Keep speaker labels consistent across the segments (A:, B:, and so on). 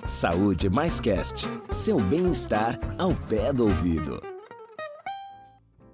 A: Saúde Mais Cast, seu bem-estar ao pé do ouvido.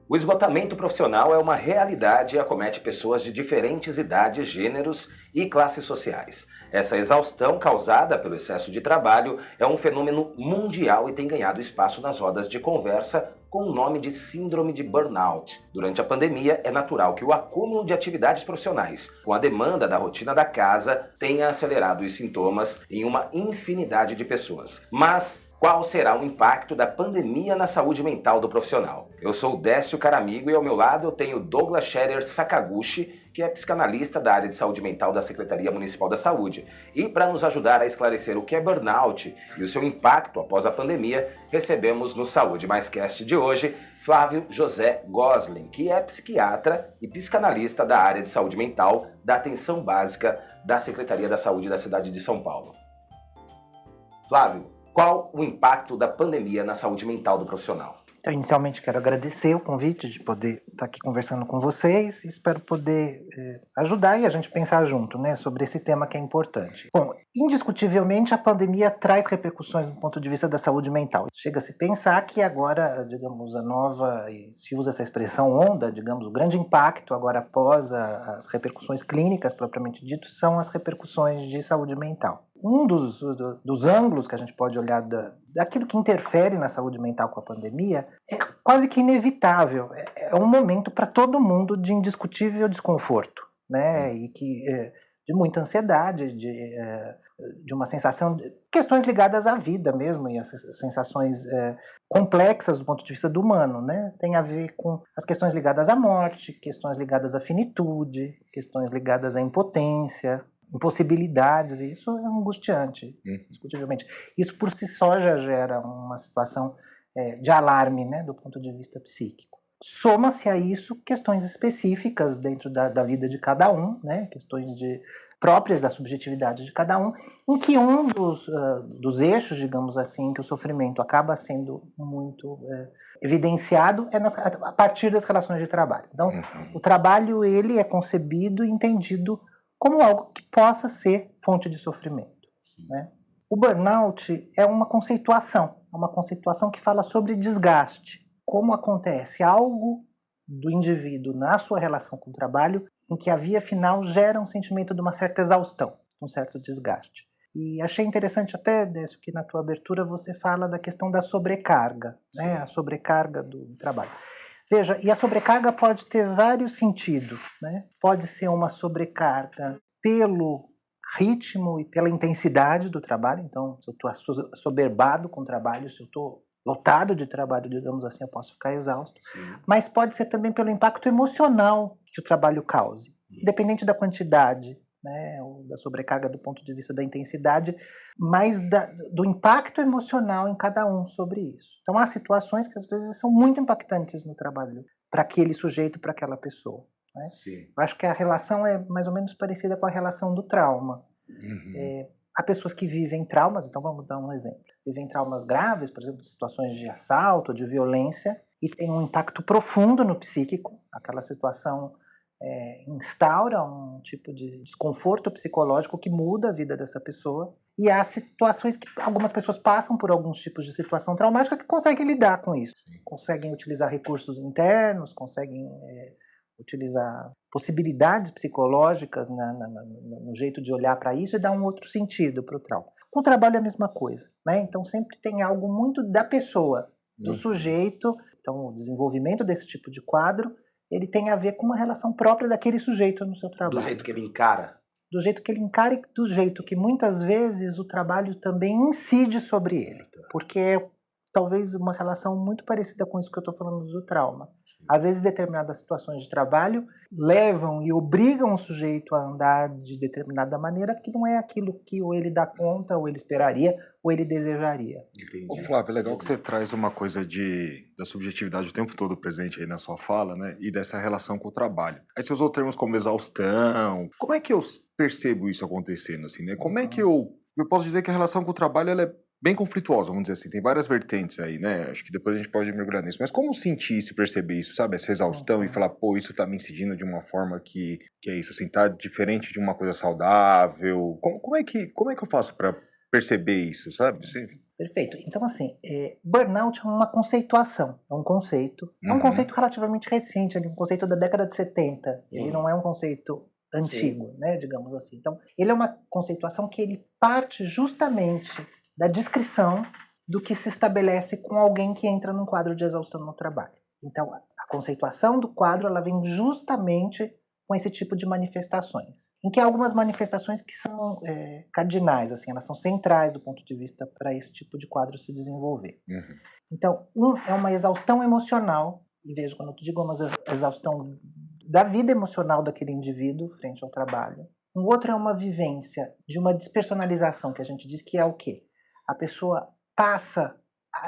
B: O esgotamento profissional é uma realidade e acomete pessoas de diferentes idades, gêneros e classes sociais. Essa exaustão causada pelo excesso de trabalho é um fenômeno mundial e tem ganhado espaço nas rodas de conversa com o nome de síndrome de burnout. Durante a pandemia, é natural que o acúmulo de atividades profissionais, com a demanda da rotina da casa, tenha acelerado os sintomas em uma infinidade de pessoas. Mas qual será o impacto da pandemia na saúde mental do profissional? Eu sou o Décio Caramigo e ao meu lado eu tenho Douglas Scherer Sakaguchi, que é psicanalista da área de saúde mental da Secretaria Municipal da Saúde. E para nos ajudar a esclarecer o que é burnout e o seu impacto após a pandemia, recebemos no Saúde Mais Cast de hoje Flávio José Gosling, que é psiquiatra e psicanalista da área de saúde mental da Atenção Básica da Secretaria da Saúde da cidade de São Paulo. Flávio, qual o impacto da pandemia na saúde mental do profissional?
C: Então, inicialmente, quero agradecer o convite de poder estar aqui conversando com vocês e espero poder ajudar e a gente pensar junto, né, sobre esse tema que é importante. Bom, indiscutivelmente, a pandemia traz repercussões do ponto de vista da saúde mental. Chega a se pensar que agora, digamos, a nova, se usa essa expressão onda, digamos, o grande impacto agora após as repercussões clínicas, propriamente dito, são as repercussões de saúde mental. Um dos ângulos que a gente pode olhar daquilo que interfere na saúde mental com a pandemia é quase que inevitável. É um momento para todo mundo de indiscutível desconforto, né? E de muita ansiedade, de uma sensação de questões ligadas à vida mesmo, e as sensações complexas do ponto de vista do humano, né? Tem a ver com as questões ligadas à morte, questões ligadas à finitude, questões ligadas à impotência, impossibilidades, e isso é angustiante, indiscutivelmente. Isso por si só já gera uma situação de alarme, né, do ponto de vista psíquico. Soma-se a isso questões específicas dentro da vida de cada um, né, questões próprias da subjetividade de cada um, em que um dos eixos, digamos assim, que o sofrimento acaba sendo muito evidenciado é a partir das relações de trabalho. Então, o trabalho ele é concebido e entendido como algo que possa ser fonte de sofrimento, né? O burnout é uma conceituação que fala sobre desgaste. Como acontece algo do indivíduo na sua relação com o trabalho em que a via final gera um sentimento de uma certa exaustão, um certo desgaste. E achei interessante até, Décio, que na tua abertura você fala da questão da sobrecarga, né? A sobrecarga do trabalho. Veja, e a sobrecarga pode ter vários sentidos, né? Pode ser uma sobrecarga pelo ritmo e pela intensidade do trabalho. Então, se eu estou assoberbado com o trabalho, se eu estou lotado de trabalho, digamos assim, eu posso ficar exausto. Sim. Mas pode ser também pelo impacto emocional que o trabalho cause, independente da quantidade, né, ou da sobrecarga do ponto de vista da intensidade, mas do impacto emocional em cada um sobre isso. Então há situações que às vezes são muito impactantes no trabalho para aquele sujeito, para aquela pessoa, né? Sim. Eu acho que a relação é mais ou menos parecida com a relação do trauma. Há pessoas que vivem traumas, então vamos dar um exemplo. Vivem traumas graves, por exemplo, situações de assalto, de violência, e tem um impacto profundo no psíquico. Aquela situação instaura um tipo de desconforto psicológico que muda a vida dessa pessoa. E há situações que algumas pessoas passam por alguns tipos de situação traumática que conseguem lidar com isso. Sim. Conseguem utilizar recursos internos, conseguem utilizar possibilidades psicológicas no jeito de olhar para isso e dar um outro sentido para o trauma. Com o trabalho é a mesma coisa, né? Então sempre tem algo muito da pessoa, do sujeito. Então o desenvolvimento desse tipo de quadro ele tem a ver com uma relação própria daquele sujeito no seu trabalho.
B: Do jeito que ele encara.
C: Do jeito que ele encara e do jeito que muitas vezes o trabalho também incide sobre ele. Porque é talvez uma relação muito parecida com isso que eu estou falando do trauma. Às vezes determinadas situações de trabalho levam e obrigam o sujeito a andar de determinada maneira que não é aquilo que ou ele dá conta, ou ele esperaria, ou ele desejaria.
D: Entendi. Ô, Flávio, é legal que você traz uma coisa da subjetividade o tempo todo presente aí na sua fala, né? E dessa relação com o trabalho. Aí você usou termos como exaustão. Como é que eu percebo isso acontecendo, assim, né? Como é que eu posso dizer que a relação com o trabalho ela é bem conflituosa, vamos dizer assim, tem várias vertentes aí, né? Acho que depois a gente pode mergulhar nisso. Mas como sentir isso e perceber isso, sabe? Essa exaustão e falar, pô, isso tá me incidindo de uma forma que é isso, assim, tá diferente de uma coisa saudável. Como é que eu faço pra perceber isso, sabe? Sim.
C: Perfeito. Então, assim, burnout é uma conceituação, é um conceito relativamente recente, é um conceito da década de 70. Ele não é um conceito antigo, né, digamos assim. Então, ele é uma conceituação que ele parte justamente da descrição do que se estabelece com alguém que entra num quadro de exaustão no trabalho. Então, a conceituação do quadro, ela vem justamente com esse tipo de manifestações, em que há algumas manifestações que são cardinais, assim, elas são centrais do ponto de vista para esse tipo de quadro se desenvolver. Então, é uma exaustão emocional, e veja, quando eu digo uma exaustão da vida emocional daquele indivíduo frente ao trabalho. Um outro é uma vivência de uma despersonalização, que a gente diz que é o quê? A pessoa passa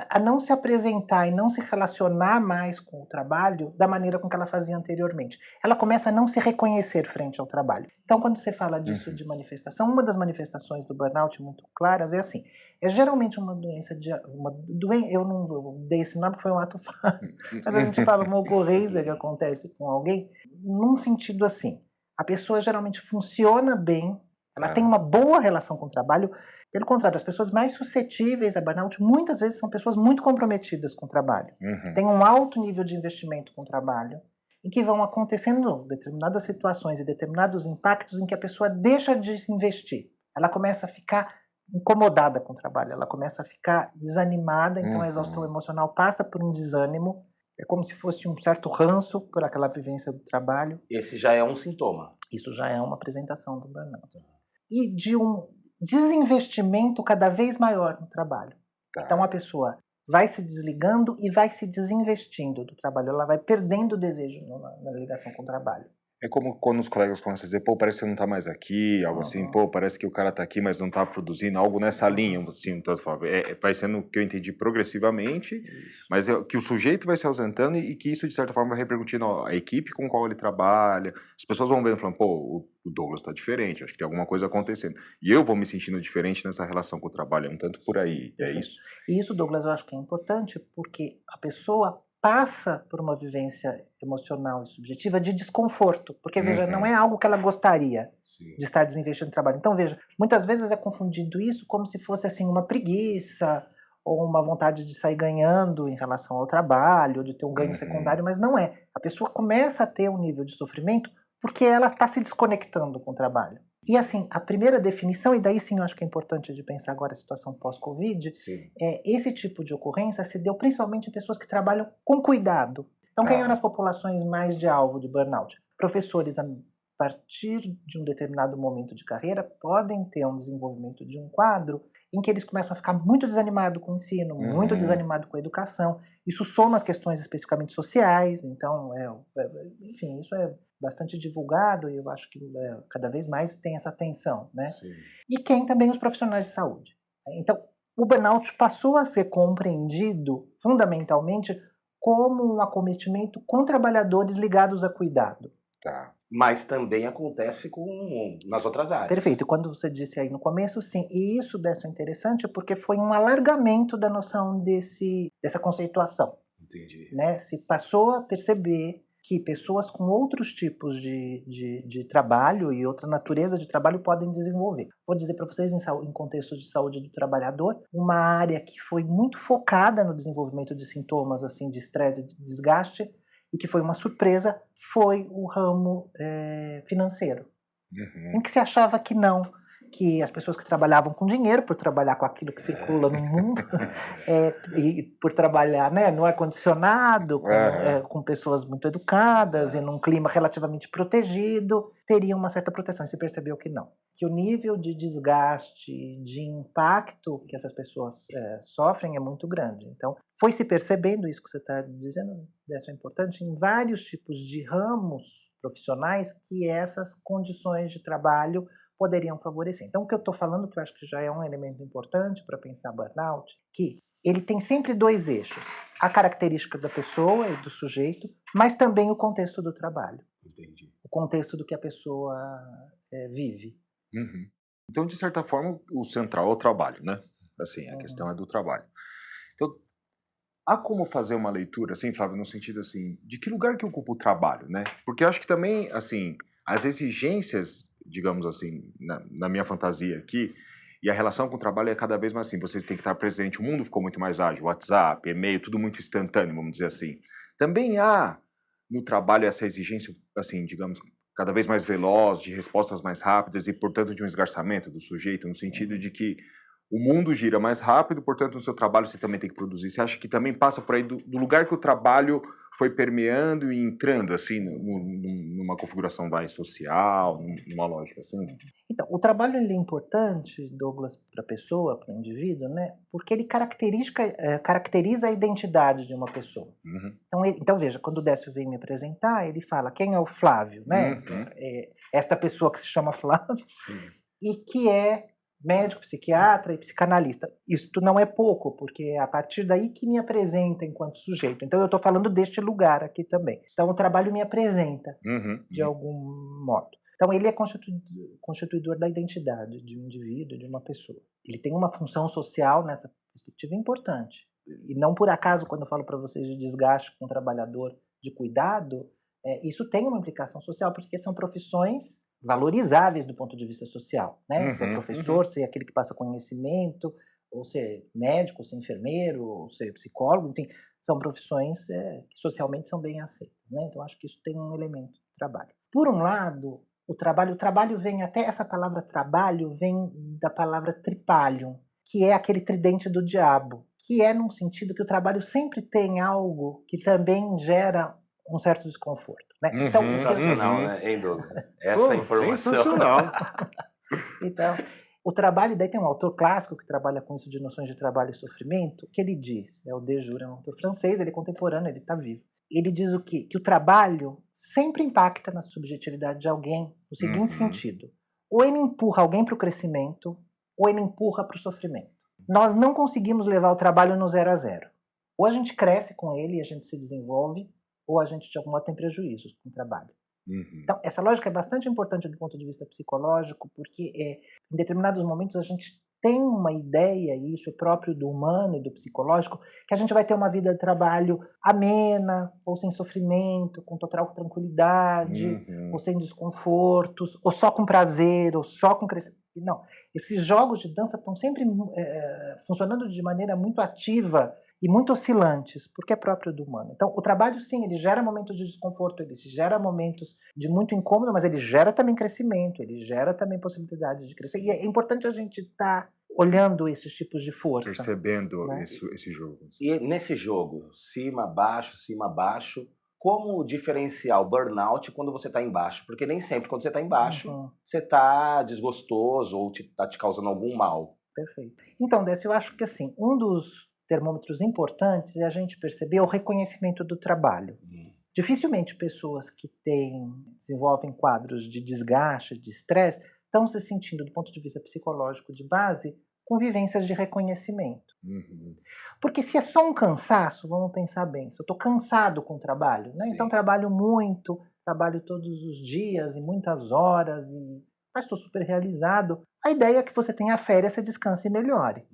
C: a não se apresentar e não se relacionar mais com o trabalho da maneira com que ela fazia anteriormente. Ela começa a não se reconhecer frente ao trabalho. Então, quando você fala disso de manifestação, uma das manifestações do burnout muito claras é assim, é geralmente uma doença eu não dei esse nome porque foi um ato falho, mas a gente fala uma ocorrência que acontece com alguém, num sentido assim, a pessoa geralmente funciona bem, ela tem uma boa relação com o trabalho. Pelo contrário, as pessoas mais suscetíveis a burnout muitas vezes são pessoas muito comprometidas com o trabalho. Tem um alto nível de investimento com o trabalho e que vão acontecendo determinadas situações e determinados impactos em que a pessoa deixa de se investir. Ela começa a ficar incomodada com o trabalho, ela começa a ficar desanimada, então a exaustão emocional passa por um desânimo, é como se fosse um certo ranço por aquela vivência do trabalho.
B: Esse já é um sintoma.
C: Isso já é uma apresentação do burnout. E de um desinvestimento cada vez maior no trabalho. Então a pessoa vai se desligando e vai se desinvestindo do trabalho, ela vai perdendo o desejo na ligação com o trabalho.
D: É como quando os colegas começam a dizer, pô, parece que você não tá mais aqui, algo assim, pô, parece que o cara tá aqui, mas não tá produzindo, algo nessa linha, assim, tanto vai sendo, que eu entendi, progressivamente, mas que o sujeito vai se ausentando e que isso, de certa forma, vai repercutindo a equipe com a qual ele trabalha, as pessoas vão vendo, falando, pô, o Douglas tá diferente, acho que tem alguma coisa acontecendo, e eu vou me sentindo diferente nessa relação com o trabalho, é um tanto por aí, é isso?
C: E isso, Douglas, eu acho que é importante, porque a pessoa passa por uma vivência emocional e subjetiva de desconforto, porque, veja, não é algo que ela gostaria de estar desinvestindo no trabalho. Então, veja, muitas vezes é confundido isso como se fosse, assim, uma preguiça ou uma vontade de sair ganhando em relação ao trabalho, de ter um ganho secundário, mas não é. A pessoa começa a ter um nível de sofrimento porque ela está se desconectando com o trabalho. E, assim, a primeira definição, e daí sim eu acho que é importante de pensar agora a situação pós-Covid, esse tipo de ocorrência se deu principalmente em pessoas que trabalham com cuidado. Então, quem eram as populações mais de alvo de burnout? Professores, a partir de um determinado momento de carreira, podem ter um desenvolvimento de um quadro em que eles começam a ficar muito desanimados com o ensino, muito desanimados com a educação. Isso soma as questões especificamente sociais, então, enfim, isso é bastante divulgado e eu acho que cada vez mais tem essa atenção, né? E quem também os profissionais de saúde. Então, o burnout passou a ser compreendido fundamentalmente como um acometimento com trabalhadores ligados a cuidado.
B: Mas também acontece nas outras áreas.
C: Perfeito. Quando você disse aí no começo, sim. E isso deve ser interessante porque foi um alargamento da noção dessa conceituação.
B: Entendi.
C: Né? Se passou a perceber que pessoas com outros tipos de trabalho e outra natureza de trabalho podem desenvolver. Vou dizer para vocês, em contexto de saúde do trabalhador, uma área que foi muito focada no desenvolvimento de sintomas assim, de estresse e de desgaste, e que foi uma surpresa, foi o ramo financeiro. Em que se achava que não, que as pessoas que trabalhavam com dinheiro, por trabalhar com aquilo que circula no mundo, e por trabalhar, né, no ar-condicionado, com pessoas muito educadas e num clima relativamente protegido, teriam uma certa proteção. E se percebeu que não. Que o nível de desgaste, de impacto que essas pessoas sofrem é muito grande. Então, foi se percebendo isso que você está dizendo, isso é importante, em vários tipos de ramos profissionais que essas condições de trabalho poderiam favorecer. Então, o que eu estou falando, que eu acho que já é um elemento importante para pensar burnout, que ele tem sempre dois eixos. A característica da pessoa e do sujeito, mas também o contexto do trabalho.
B: Entendi.
C: O contexto do que a pessoa vive.
D: Então, de certa forma, o central é o trabalho, né? Assim, a questão é do trabalho. Então, há como fazer uma leitura, assim, Flávio, no sentido, assim, de que lugar que ocupa o trabalho, né? Porque eu acho que também, assim, as exigências, digamos assim, na minha fantasia aqui, E a relação com o trabalho é cada vez mais assim, vocês têm que estar presente, o mundo ficou muito mais ágil, WhatsApp, e-mail, tudo muito instantâneo, vamos dizer assim. Também há no trabalho essa exigência, assim, digamos, cada vez mais veloz, de respostas mais rápidas e, portanto, de um esgarçamento do sujeito, no sentido de que o mundo gira mais rápido, portanto, no seu trabalho você também tem que produzir. Você acha que também passa por aí do lugar que o trabalho foi permeando e entrando, assim, numa configuração mais social, numa lógica assim?
C: Então, o trabalho ele é importante, Douglas, para a pessoa, para o indivíduo, né? Porque ele caracteriza a identidade de uma pessoa.
D: Uhum.
C: Então, veja, quando o Décio vem me apresentar, ele fala quem é o Flávio, né?
D: Uhum.
C: Esta pessoa que se chama Flávio
D: Uhum.
C: e que é médico, psiquiatra e psicanalista. Isto não é pouco, porque é a partir daí que me apresenta enquanto sujeito. Então, eu estou falando deste lugar aqui também. Então, o trabalho me apresenta
D: Uhum.
C: de algum modo. Então, ele é constituidor da identidade de um indivíduo, de uma pessoa. Ele tem uma função social nessa perspectiva importante. E não por acaso, quando eu falo para vocês de desgaste com o trabalhador, de cuidado, isso tem uma implicação social, porque são profissões valorizáveis do ponto de vista social, né? Ser professor, ser aquele que passa conhecimento, ou ser médico, ou ser enfermeiro, ou ser psicólogo, enfim, são profissões que socialmente são bem aceitas, né? Então, acho que isso tem um elemento de trabalho. Por um lado, o trabalho vem, até essa palavra trabalho vem da palavra tripalium, que é aquele tridente do diabo, que é num sentido que o trabalho sempre tem algo que também gera um certo desconforto, né?
B: Então, sensacional, né, hein, Douglas? Essa informação.
D: Sensacional.
C: Então, o trabalho, daí tem um autor clássico que trabalha com isso de noções de trabalho e sofrimento, que ele diz, é o De Jure, é um autor francês, ele é contemporâneo, ele está vivo. Ele diz o quê? Que o trabalho sempre impacta na subjetividade de alguém no seguinte sentido: ou ele empurra alguém para o crescimento, ou ele empurra para o sofrimento. Nós não conseguimos levar o trabalho no 0 a 0. Ou a gente cresce com ele e a gente se desenvolve, ou a gente de algum modo tem prejuízos com o trabalho. Então, essa lógica é bastante importante do ponto de vista psicológico, porque em determinados momentos a gente tem uma ideia, e isso é próprio do humano e do psicológico, que a gente vai ter uma vida de trabalho amena, ou sem sofrimento, com total tranquilidade, ou sem desconfortos, ou só com prazer, ou só com crescimento. Não, esses jogos de dança estão sempre funcionando de maneira muito ativa e muito oscilantes, porque é próprio do humano. Então, o trabalho, sim, ele gera momentos de desconforto, ele gera momentos de muito incômodo, mas ele gera também crescimento, ele gera também possibilidades de crescer. E é importante a gente estar olhando esses tipos de força.
D: Percebendo, né, esse jogo.
B: E nesse jogo, cima, baixo, como diferenciar o burnout quando você está embaixo? Porque nem sempre quando você está embaixo, você está desgostoso ou está te causando algum mal.
C: Perfeito. Então, Décio, eu acho que assim, um dos termômetros importantes é a gente perceber o reconhecimento do trabalho. Dificilmente pessoas que desenvolvem quadros de desgaste, de estresse, estão se sentindo, do ponto de vista psicológico de base, com vivências de reconhecimento. Porque se é só um cansaço, vamos pensar bem, se eu estou cansado com o trabalho, né? Então trabalho muito, trabalho todos os dias e muitas horas, mas estou super realizado, a ideia é que você tenha férias, você descanse e melhore.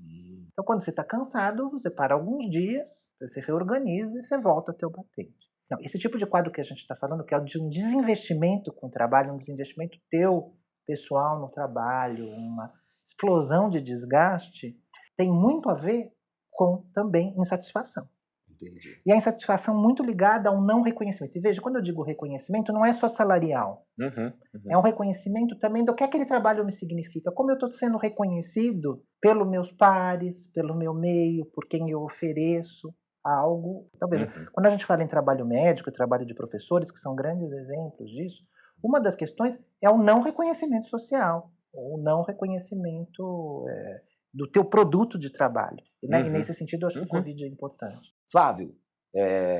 C: Então, quando você está cansado, você para alguns dias, você se reorganiza e você volta a ter o batente. Não, esse tipo de quadro que a gente está falando, que é de um desinvestimento com o trabalho, um desinvestimento teu, pessoal, no trabalho, uma explosão de desgaste, tem muito a ver com também insatisfação.
B: Entendi.
C: E a insatisfação muito ligada ao não reconhecimento. E veja, quando eu digo reconhecimento, não é só salarial. É um reconhecimento também do que aquele trabalho me significa. Como eu estou sendo reconhecido pelos meus pares, pelo meu meio, por quem eu ofereço algo. Então, veja, quando a gente fala em trabalho médico e trabalho de professores, que são grandes exemplos disso, uma das questões é o não reconhecimento social, o não reconhecimento do teu produto de trabalho. Né? E nesse sentido, eu acho que o Covid é importante.
B: Flávio,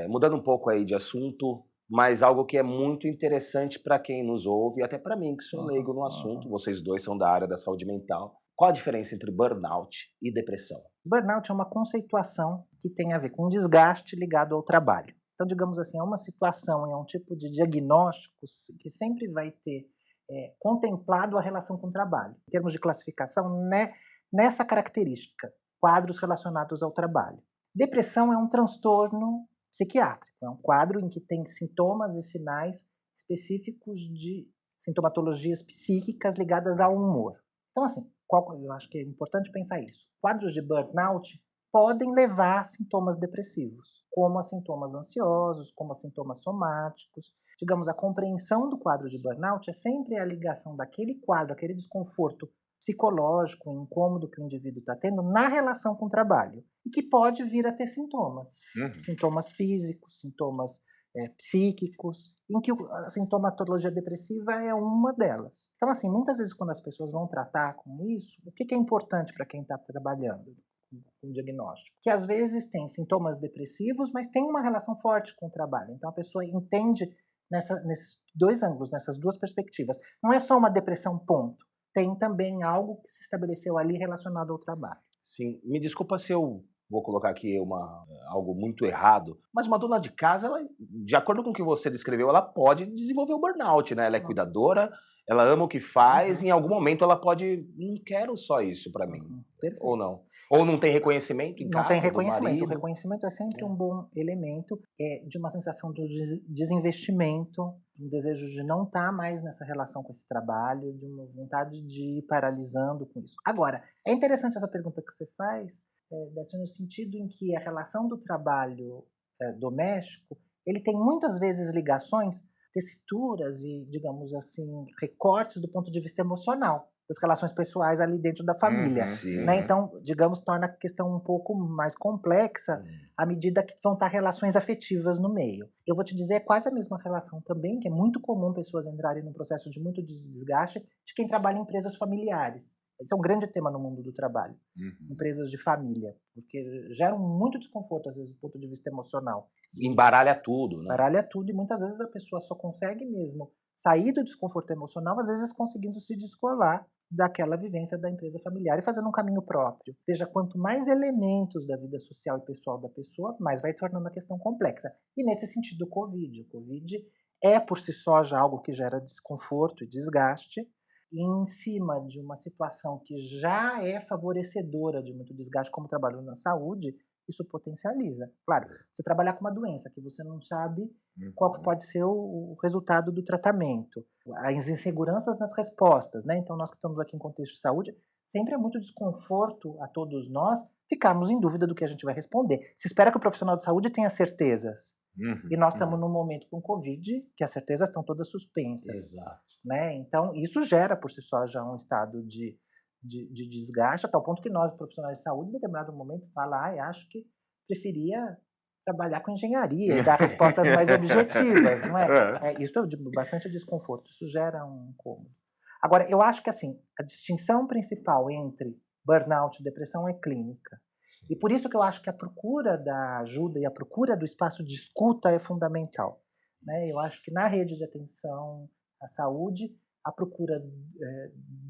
B: mudando um pouco aí de assunto, mas algo que é muito interessante para quem nos ouve, e até para mim, que sou leigo no assunto, vocês dois são da área da saúde mental. Qual a diferença entre burnout e depressão?
C: Burnout é uma conceituação que tem a ver com desgaste ligado ao trabalho. Então, digamos assim, é uma situação, é um tipo de diagnóstico que sempre vai ter contemplado a relação com o trabalho. Em termos de classificação, nessa característica, quadros relacionados ao trabalho. Depressão é um transtorno psiquiátrico, é um quadro em que tem sintomas e sinais específicos de sintomatologias psíquicas ligadas ao humor. Então, assim, eu acho que é importante pensar isso. Quadros de burnout podem levar a sintomas depressivos, como a sintomas ansiosos, como a sintomas somáticos. Digamos, a compreensão do quadro de burnout é sempre a ligação daquele quadro, aquele desconforto psicológico, incômodo que o indivíduo está tendo na relação com o trabalho, e que pode vir a ter sintomas. Sintomas físicos, sintomas psíquicos, em que a sintomatologia depressiva é uma delas. Então, assim, muitas vezes quando as pessoas vão tratar com isso, o que é importante para quem está trabalhando com diagnóstico? Que às vezes tem sintomas depressivos, mas tem uma relação forte com o trabalho. Então, a pessoa entende nesses dois ângulos, nessas duas perspectivas. Não é só uma depressão, ponto. Tem também algo que se estabeleceu ali relacionado ao trabalho.
B: Sim, me desculpa se eu vou colocar aqui algo muito errado, mas uma dona de casa, ela, de acordo com o que você descreveu, ela pode desenvolver o burnout, né? Ela é cuidadora, ela ama o que faz, e em algum momento ela pode, não quero só isso para mim, ou não. Ou não tem reconhecimento em casa,
C: não tem reconhecimento.
B: do marido.
C: O reconhecimento é sempre um bom elemento de uma sensação de desinvestimento, um desejo de não estar mais nessa relação com esse trabalho, de uma vontade de ir paralisando com isso. Agora, é interessante essa pergunta que você faz, no sentido em que a relação do trabalho doméstico, ele tem muitas vezes ligações, tessituras e, digamos assim, recortes do ponto de vista emocional das relações pessoais ali dentro da família. Né? Então, digamos, torna a questão um pouco mais complexa à medida que vão estar relações afetivas no meio. Eu vou te dizer, é quase a mesma relação também, que é muito comum pessoas entrarem num processo de muito desgaste de quem trabalha em empresas familiares. Esse é um grande tema no mundo do trabalho. Empresas de família, porque geram muito desconforto, às vezes, do ponto de vista emocional.
B: Embaralha tudo, né?
C: Embaralha tudo, e muitas vezes a pessoa só consegue mesmo sair do desconforto emocional, às vezes conseguindo se descolar daquela vivência da empresa familiar e fazendo um caminho próprio. Ou seja, quanto mais elementos da vida social e pessoal da pessoa, mais vai tornando a questão complexa. E nesse sentido, o Covid é por si só já algo que gera desconforto e desgaste, e em cima de uma situação que já é favorecedora de muito desgaste, como trabalho na saúde, isso potencializa. Claro, você trabalhar com uma doença que você não sabe qual que pode ser o resultado do tratamento, as inseguranças nas respostas, né? Então, nós que estamos aqui em contexto de saúde, sempre é muito desconforto a todos nós ficarmos em dúvida do que a gente vai responder. Se espera que o profissional de saúde tenha certezas. E nós estamos num momento com Covid que as certezas estão todas suspensas.
B: Exato.
C: Né? Então, isso gera por si só já um estado de desgaste, a tal ponto que nós, profissionais de saúde, em determinado momento, falam, acho que preferia trabalhar com engenharia e dar respostas mais objetivas, não é? Isso é de bastante desconforto, isso gera um incômodo. Agora, eu acho que assim, a distinção principal entre burnout e depressão é clínica. E por isso que eu acho que a procura da ajuda e a procura do espaço de escuta é fundamental. Né? Eu acho que na rede de atenção à saúde, a procura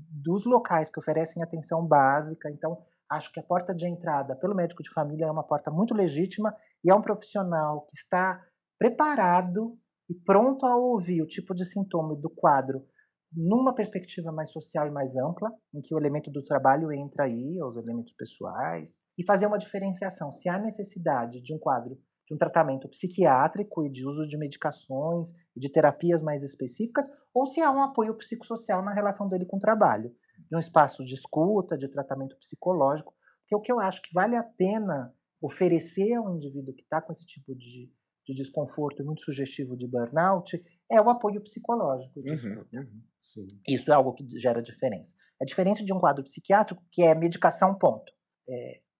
C: dos locais que oferecem atenção básica. Então, acho que a porta de entrada pelo médico de família é uma porta muito legítima e é um profissional que está preparado e pronto a ouvir o tipo de sintoma do quadro numa perspectiva mais social e mais ampla, em que o elemento do trabalho entra aí, os elementos pessoais, e fazer uma diferenciação se há necessidade de um quadro de um tratamento psiquiátrico e de uso de medicações e de terapias mais específicas, ou se há um apoio psicossocial na relação dele com o trabalho, de um espaço de escuta, de tratamento psicológico, porque o que eu acho que vale a pena oferecer ao indivíduo que está com esse tipo de desconforto muito sugestivo de burnout é o apoio psicológico. Isso é algo que gera diferença. É diferente de um quadro psiquiátrico que é medicação, ponto.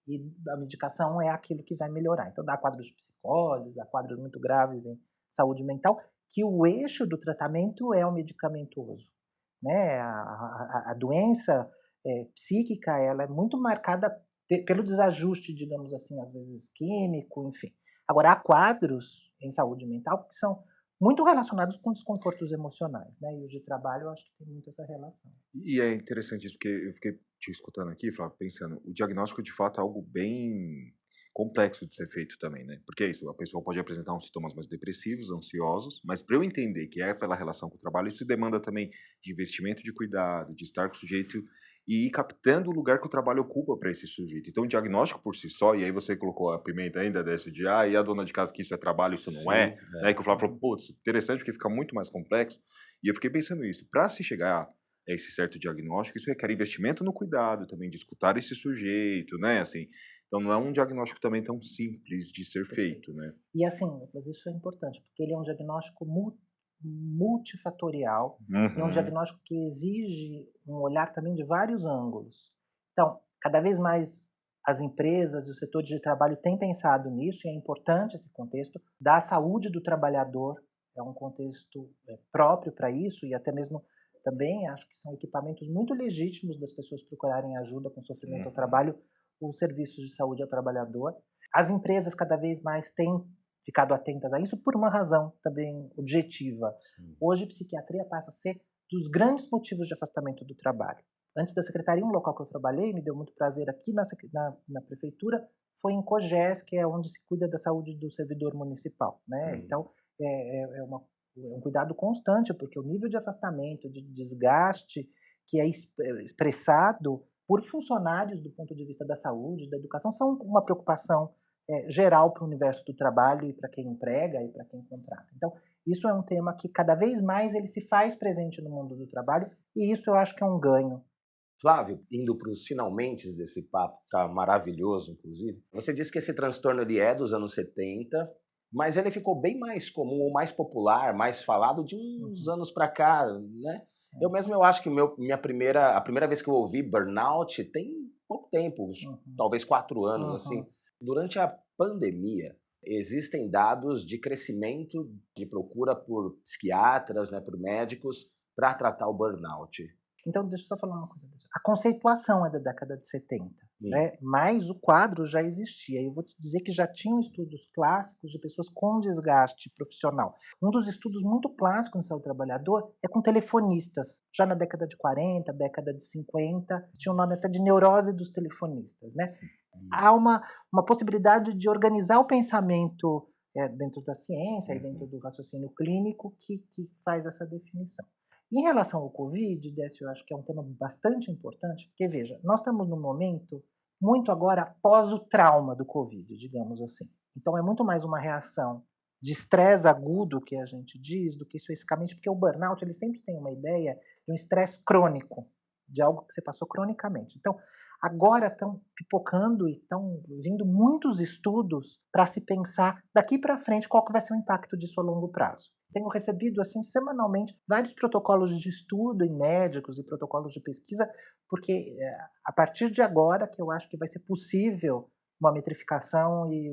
C: E a medicação é aquilo que vai melhorar. Então, dá quadros de psicose, dá quadros muito graves em saúde mental, que o eixo do tratamento é o medicamentoso. Né? A doença psíquica ela é muito marcada pelo desajuste, digamos assim, às vezes químico, enfim. Agora, há quadros em saúde mental que são muito relacionados com desconfortos emocionais, né? E os de trabalho, eu acho que tem muito essa relação.
D: E é interessante isso, porque eu fiquei te escutando aqui, Flávio, pensando, o diagnóstico de fato é algo bem complexo de ser feito também, né? Porque é isso, a pessoa pode apresentar uns sintomas mais depressivos, ansiosos, mas para eu entender que é pela relação com o trabalho, isso demanda também de investimento de cuidado, de estar com o sujeito e ir captando o lugar que o trabalho ocupa para esse sujeito. Então, o diagnóstico por si só, e aí você colocou a pimenta ainda dessa de, e a dona de casa que isso é trabalho, isso não é, né? Que o Flávio falou, putz, interessante porque fica muito mais complexo. E eu fiquei pensando isso, para se chegar esse certo diagnóstico, isso requer investimento no cuidado também, de escutar esse sujeito, né, assim. Então não é um diagnóstico também tão simples de ser feito, né.
C: E assim, mas isso é importante, porque ele é um diagnóstico multifatorial, e é um
D: Uhum.
C: diagnóstico que exige um olhar também de vários ângulos. Então, cada vez mais as empresas e o setor de trabalho têm pensado nisso, e é importante esse contexto da saúde do trabalhador, é um contexto próprio para isso, e até mesmo também acho que são equipamentos muito legítimos das pessoas procurarem ajuda com sofrimento ao
D: Uhum.
C: trabalho, os serviços de saúde ao trabalhador. As empresas cada vez mais têm ficado atentas a isso por uma razão também objetiva.
B: Sim.
C: Hoje, psiquiatria passa a ser dos grandes motivos de afastamento do trabalho. Antes da secretaria, um local que eu trabalhei, me deu muito prazer aqui na prefeitura, foi em Cogés, que é onde se cuida da saúde do servidor municipal, né?
B: Uhum.
C: Então, é um cuidado constante, porque o nível de afastamento, de desgaste que é expressado por funcionários do ponto de vista da saúde, da educação, são uma preocupação geral para o universo do trabalho e para quem emprega e para quem contrata. Então, isso é um tema que cada vez mais ele se faz presente no mundo do trabalho e isso eu acho que é um ganho.
B: Flávio, indo para os finalmente desse papo, tá maravilhoso, inclusive. Você disse que esse transtorno ele é dos anos 70, mas ele ficou bem mais comum, ou mais popular, mais falado de uns
C: Uhum.
B: anos para cá, né? Eu acho que a primeira vez que eu ouvi burnout tem pouco tempo,
C: Uhum.
B: talvez 4 anos, assim.
C: Uhum.
B: Durante a pandemia, existem dados de crescimento de procura por psiquiatras, né, por médicos, para tratar o burnout.
C: Então, deixa eu só falar uma coisa. A conceituação é da década de 70,
B: Hum.
C: né? Mas o quadro já existia. Eu vou te dizer que já tinham estudos clássicos de pessoas com desgaste profissional. Um dos estudos muito clássicos no saúde do trabalhador é com telefonistas. Já na década de 40, década de 50, tinha o nome até de neurose dos telefonistas, né?
B: Hum.
C: Há uma possibilidade de organizar o pensamento dentro da ciência e dentro
D: Uhum.
C: do raciocínio clínico que faz essa definição. Em relação ao Covid, Décio, eu acho que é um tema bastante importante, porque veja, nós estamos num momento muito agora após o trauma do Covid, digamos assim. Então é muito mais uma reação de estresse agudo, que a gente diz, do que especificamente, porque o burnout ele sempre tem uma ideia de um estresse crônico, de algo que você passou cronicamente. Então, agora estão pipocando e estão vindo muitos estudos para se pensar daqui para frente qual que vai ser o impacto disso a longo prazo. Tenho recebido assim semanalmente vários protocolos de estudo em médicos e protocolos de pesquisa, porque a partir de agora que eu acho que vai ser possível uma metrificação e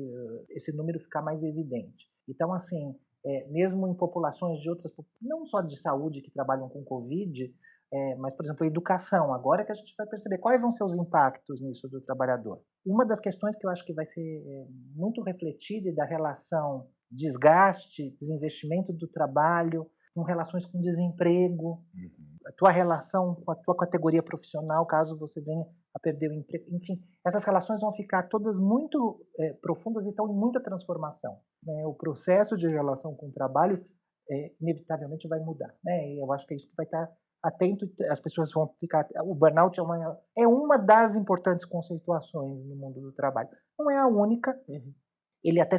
C: esse número ficar mais evidente. Então, assim, mesmo em populações de outras, não só de saúde que trabalham com Covid, mas, por exemplo, a educação, agora que a gente vai perceber quais vão ser os impactos nisso do trabalhador. Uma das questões que eu acho que vai ser muito refletida e da relação desgaste, desinvestimento do trabalho, com relações com desemprego,
D: Uhum.
C: a tua relação com a tua categoria profissional, caso você venha a perder o emprego, enfim, essas relações vão ficar todas muito profundas e estão em muita transformação, né? O processo de relação com o trabalho inevitavelmente vai mudar, né? E eu acho que é isso que vai estar atento, as pessoas vão ficar. O burnout é uma das importantes conceituações no mundo do trabalho. Não é a única,
B: Uhum.
C: ele até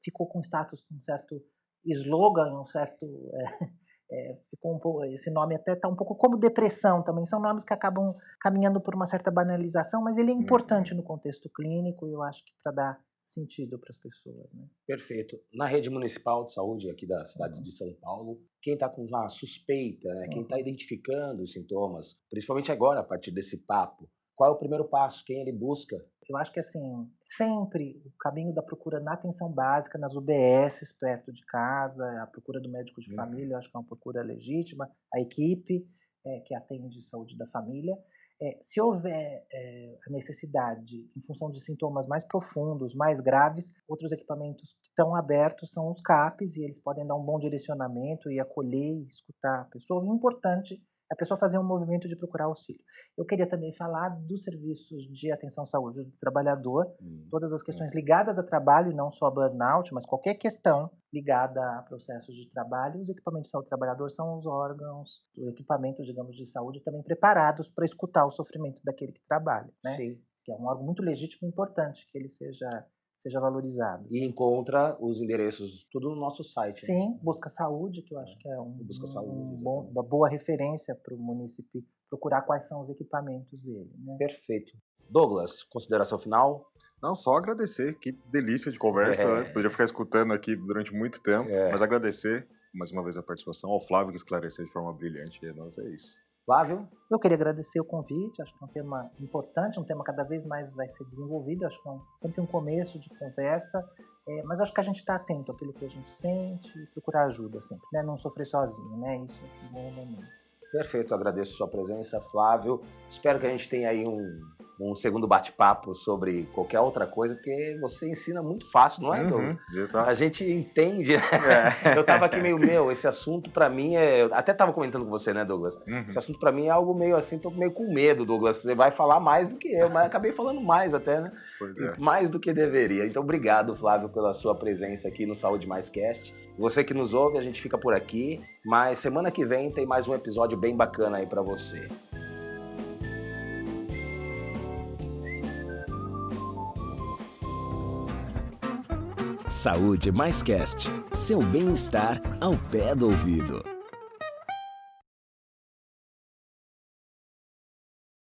C: ficou com status, com um certo slogan, um certo. Ficou um pouco, esse nome até está um pouco como depressão também. São nomes que acabam caminhando por uma certa banalização, mas ele é importante
D: Uhum.
C: no contexto clínico e eu acho que para dar sentido para as pessoas. Né?
B: Perfeito. Na rede municipal de saúde aqui da cidade
C: Uhum,
B: de São Paulo, quem está com uma suspeita, né, quem está
C: uhum.
B: identificando os sintomas, principalmente agora, a partir desse papo, qual é o primeiro passo? Quem ele busca?
C: Eu acho que assim, sempre o caminho da procura na atenção básica, nas UBSs perto de casa, a procura do médico de
D: Uhum.
C: família, eu acho que é uma procura legítima, a equipe que atende saúde da família. Se houver a necessidade, em função de sintomas mais profundos, mais graves, outros equipamentos que estão abertos são os CAPs e eles podem dar um bom direcionamento e acolher e escutar a pessoa. O importante é a pessoa fazer um movimento de procurar auxílio. Eu queria também falar dos serviços de atenção à saúde do trabalhador, todas as questões
D: Uhum.
C: ligadas a trabalho, não só a burnout, mas qualquer questão ligada a processos de trabalho. Os equipamentos de saúde do trabalhador são os órgãos, os equipamentos, digamos, de saúde também preparados para escutar o sofrimento daquele que trabalha, né?
B: Sim.
C: Que é um órgão muito legítimo e importante que ele seja seja valorizado.
B: E encontra os endereços tudo no nosso site. Né?
C: Sim, Busca Saúde, que eu acho que é
B: Busca Saúde,
C: uma boa referência para o município procurar quais são os equipamentos dele. Né?
B: Perfeito. Douglas, consideração final?
D: Não, só agradecer, que delícia de conversa, né? Poderia ficar escutando aqui durante muito tempo, mas agradecer mais uma vez a participação, ao Flávio que esclareceu de forma brilhante, e nós é isso.
B: Flávio?
C: Eu queria agradecer o convite, acho que é um tema importante, um tema cada vez mais vai ser desenvolvido, acho que é sempre um começo de conversa, mas acho que a gente está atento àquilo que a gente sente e procurar ajuda sempre, né? Não sofrer sozinho, né? Isso é um bom elemento.
B: Perfeito, agradeço a sua presença, Flávio. Espero que a gente tenha aí um segundo bate-papo sobre qualquer outra coisa, porque você ensina muito fácil, não é, Douglas?
D: Exato.
B: A gente entende. Eu tava aqui meio, esse assunto pra mim até tava comentando com você, né, Douglas? Esse assunto pra mim é algo meio assim, tô meio com medo, Douglas. Você vai falar mais do que eu, mas acabei falando mais até, né?
D: Pois é.
B: Mais do que deveria. Então, obrigado, Flávio, pela sua presença aqui no Saúde Mais Cast. Você que nos ouve, a gente fica por aqui, mas semana que vem tem mais um episódio bem bacana aí pra você.
A: Saúde Mais Cast, seu bem-estar ao pé do ouvido.